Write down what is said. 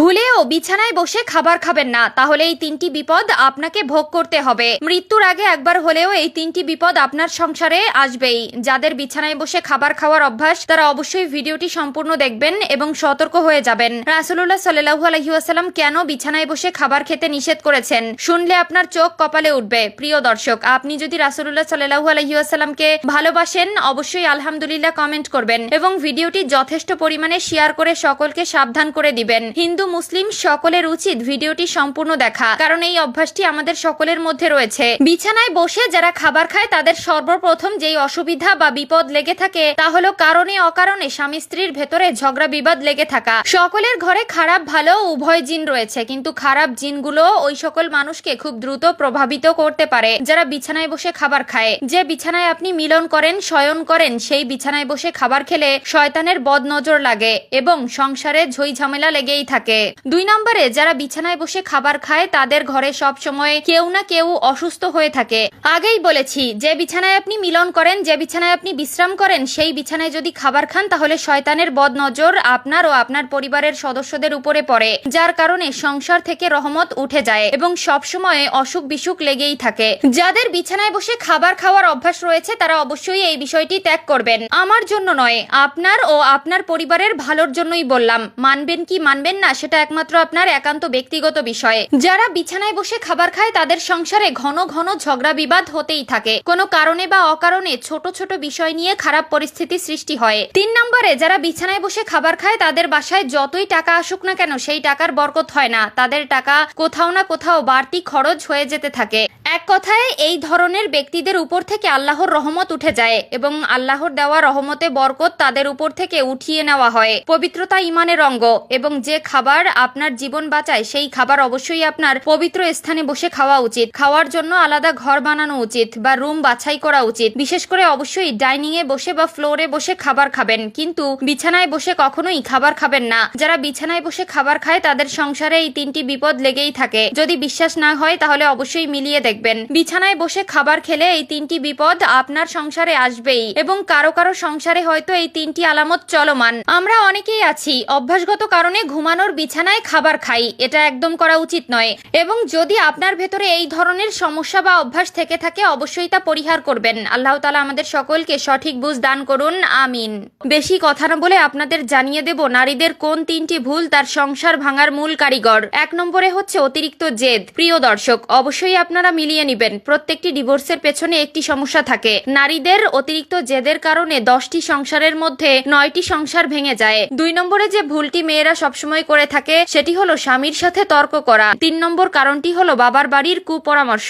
ভুলেও বিছানায় বসে খাবার খাবেন না, তাহলে এই তিনটি বিপদ আপনাকে ভোগ করতে হবে। মৃত্যুর আগে একবার হলেও এই তিনটি বিপদ আপনার সংসারে আসবেই। যাদের বিছানায় বসে খাবার খাওয়ার অভ্যাস তারা অবশ্যই ভিডিওটি সম্পূর্ণ দেখবেন এবং সতর্ক হয়ে যাবেন। রাসূলুল্লাহ সাল্লাল্লাহু আলাইহি ওয়াসাল্লাম কেন বিছানায় বসে খাবার খেতে নিষেধ করেছেন, শুনলে আপনার চোখ কপালে উঠবে। প্রিয় দর্শক, আপনি যদি রাসূলুল্লাহ সাল্লাল্লাহু আলাইহি ওয়াসাল্লামকে ভালোবাসেন অবশ্যই আলহামদুলিল্লাহ কমেন্ট করবেন এবং ভিডিওটি যথেষ্ট পরিমাণে শেয়ার করে সকলকে সাবধান করে দিবেন। হিন্দু মুসলিম সকলের উচিত ভিডিওটি সম্পূর্ণ দেখা, কারণ এই অভ্যাসটি আমাদের সকলের মধ্যে রয়েছে। বিছানায় বসে যারা খাবার খায় তাদের সর্বপ্রথম যেই অসুবিধা বা বিপদ লেগে থাকে তা হলো কারণে অকারণে স্বামী স্ত্রীর ভেতরে ঝগড়া বিবাদ লেগে থাকা। সকলের ঘরে খারাপ ভালো উভয় জিন রয়েছে, কিন্তু খারাপ জিনগুলো ওই সকল মানুষকে খুব দ্রুত প্রভাবিত করতে পারে যারা বিছানায় বসে খাবার খায়। যে বিছানায় আপনি মিলন করেন, শয়ন করেন, সেই বিছানায় বসে খাবার খেলে শয়তানের বদনজর লাগে এবং সংসারে ঝই ঝামেলা লেগেই থাকে। 2 নম্বরে, যারা বিছানায় বসে খাবার খায় তাদের ঘরে সব সময় কেউ না কেউ অসুস্থ হয়ে থাকে। আগেই বলেছি, যে বিছানায় আপনি মিলন করেন, যে বিছানায় আপনি বিশ্রাম করেন, সেই বিছানায় যদি খাবার খান তাহলে শয়তানের বদনজর আপনার ও আপনার পরিবারের সদস্যদের উপরে পড়ে, যার কারণে সংসার থেকে রহমত উঠে যায় এবং সব সময় অসুখ বিসুখ লেগেই থাকে। যাদের বিছানায় বসে খাবার খাওয়ার অভ্যাস রয়েছে তারা অবশ্যই এই বিষয়টি ত্যাগ করবেন। আমার জন্য নয়, আপনার ও আপনার পরিবারের ভালোর জন্যই বললাম। মানবেন কি মানবেন না সেটা একমাত্র আপনার একান্ত ব্যক্তিগত বিষয়। যারা বিছানায় বসে খাবার খায় তাদের সংসারে ঘন ঘন ঝগড়া বিবাদ হতেই থাকে। কোনো কারণে বা অকারণে ছোট ছোট বিষয় নিয়ে খারাপ পরিস্থিতি সৃষ্টি হয়। 3 নম্বরে, যারা বিছানায় বসে খাবার খায় তাদের বাসায় যতই টাকা আসুক না কেন সেই টাকার বরকত হয় না। তাদের টাকা কোথাও না কোথাও বাড়তি খরচ হয়ে যেতে থাকে। এক কথায় এই ধরনের ব্যক্তিদের উপর থেকে আল্লাহর রহমত উঠে যায় এবং আল্লাহর দেওয়া রহমতে বরকত তাদের উপর থেকে উঠিয়ে নেওয়া হয়। পবিত্রতা ইমানের অঙ্গ এবং যে খাবার আপনার জীবন বাঁচায় সেই খাবার অবশ্যই আপনার পবিত্র স্থানে বসে খাওয়া উচিত। খাওয়ার জন্য আলাদা ঘর বানানো উচিত বা রুম বাছাই করা উচিত। বিশেষ করে অবশ্যই ডাইনিং এ বসে বা ফ্লোরে বসে খাবার খাবেন, কিন্তু বিছানায় বসে কখনোই খাবার খাবেন না। যারা বিছানায় বসে খাবার খায় তাদের সংসারে এই 3টি বিপদ লেগেই থাকে। যদি বিশ্বাস না হয় তাহলে অবশ্যই মিলিয়ে দেখবেন। বিছানায় বসে খাবার খেলে এই 3টি বিপদ আপনার সংসারে আসবেই এবং কারো কারো সংসারে হয়তো এই 3টি আলামত চলমান। আমরা অনেকেই আছি অভ্যাসগত কারণে ঘুমানোর বিছানায় খাবার খাই, এটা একদম করা উচিত নয় এবং যদি আপনার ভেতরে এই ধরনের সমস্যা বা অভ্যাস থেকে থাকে অবশ্যই তা পরিহার করবেন। আল্লাহ তাআলা আমাদের সকলকে সঠিক বুঝ দান করুন, আমিন। বেশি কথা না বলে আপনাদের জানিয়ে দেব নারীদের কোন 3টি ভুল তার সংসার ভাঙার মূল কারিগর। 1 নম্বরে হচ্ছে অতিরিক্ত জেদ। প্রিয় দর্শক, অবশ্যই আপনারা মিলিয়ে নেবেন, প্রত্যেকটি ডিভোর্সের পেছনে একটি সমস্যা থাকে। নারীদের অতিরিক্ত জেদের কারণে 10টি সংসারের মধ্যে 9টি সংসার ভেঙে যায়। 2 নম্বরে যে ভুলটি মেয়েরা সবসময় করে থাকে সেটি হলো স্বামীর সাথে তর্ক করা। 3 নম্বর কারণটি হলো বাবার বাড়ির কুপরামর্শ।